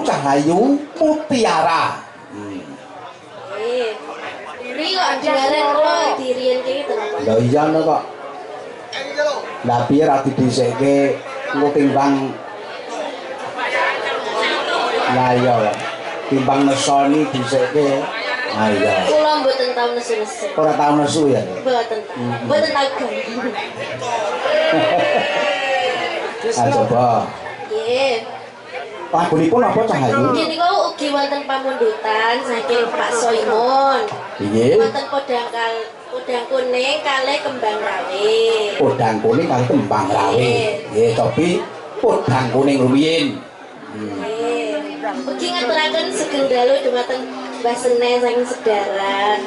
Cahayu Mutiara. Diri kok anjaren kok dirian iki kenapa? Lah iya no kok. Lah piye ra didhisikake engko timbang. Lah iya. Timbang nesoni dhisike. Ah iya. Kula mboten tau nesu-nesu. Ora tau nesu ya? Mboten. Mboten tau gani. Ah coba. Nggih. Lagunipun apa Cahayu? Nggih niku ugi wonten pamundutan saking Pak Soimon. Nggih. Wonten podang kuning kalih kembang rawe. Podang kuning kalih kembang rawe. Nggih, tapi podang kuning rumiyin. Ugi ngaturaken sugeng dalu dumateng Mbah Senen saking Sedaran.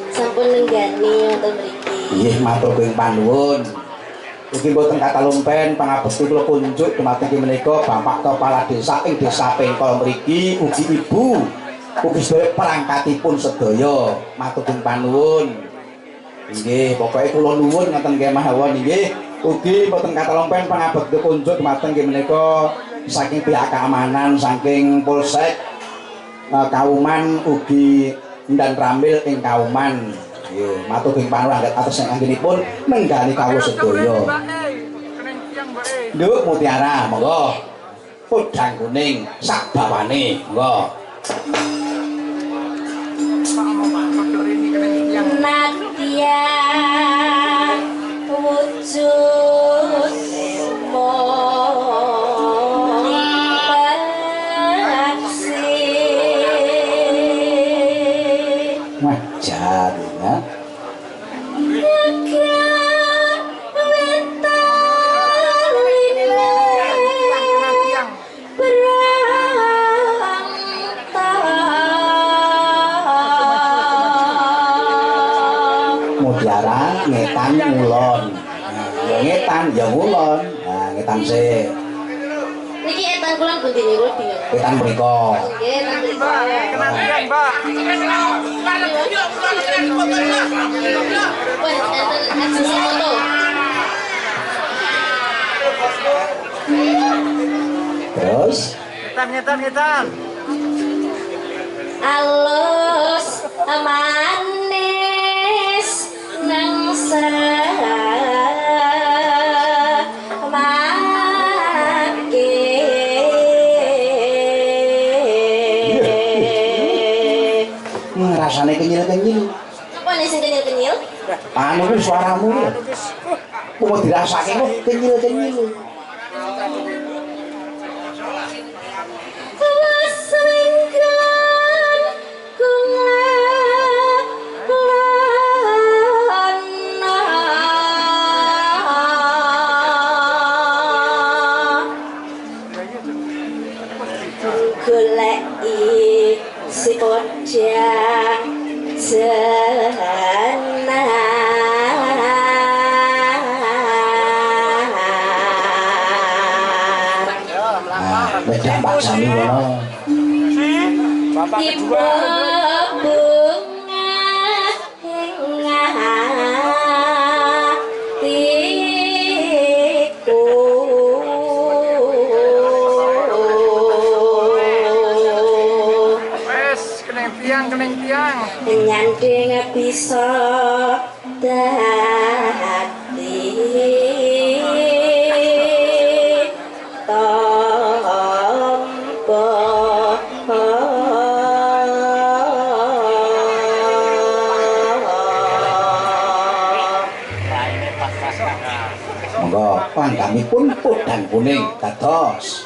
Sampun nenggani wonten mriki. Nggih, matur kuing panuwun. Ugi boten kata lumpen pangabekti kula kunjuk dumateng menika Bapak Kepala Desa ing Desa Pengkol mriki ugi Ibu. Ugi sedaya perangkatipun sedaya. Matur kuing panuwun. Nggih, pokoke kula nuwun ngoten nggih mawon nggih. Ugi boten kata lumpen pangabekti kunjuk dumateng menika saking pihak keamanan saking Polsek Kauman ugi dan Ramil ing Kauman. Nggih, matur ing panuwun atas anggenipun nenggani kawula sedaya. Nduk Mutiara, monggo. Podang kuning sak bawane, monggo. Nadia wujud Wajar ya. Mutiara ngetan ngulon. Ya ngetan ya ngulon. Nah, ngetan sih. Niki etan kula pundi niku bingung. Ngetan mriko. Nggih, etan mriko. Kenang, Mbak. Wes enten sesi foto. Terus Ngetan. Alus manis nang rasane kenyil-kenyil. Apa nih sing kenyil-kenyil? Anu ku suaramu. Mau dirasake kok kenyil-kenyil. Goleki si podang sana Beda Pak Sami kono. Bapak kedua. Keneng tiang. Nyanding bisa dadi tompo Monggo panggamipun podang kuning dados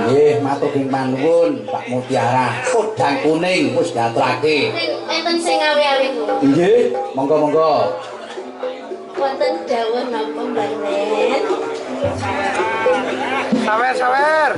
Nggih, matur nuwun Pak Mutiara. Kodang kuning wis diaturake. Enten sing awi-awi Bu. Nggih, monggo-monggo. Wonten dawuh napa mboten? Sawer.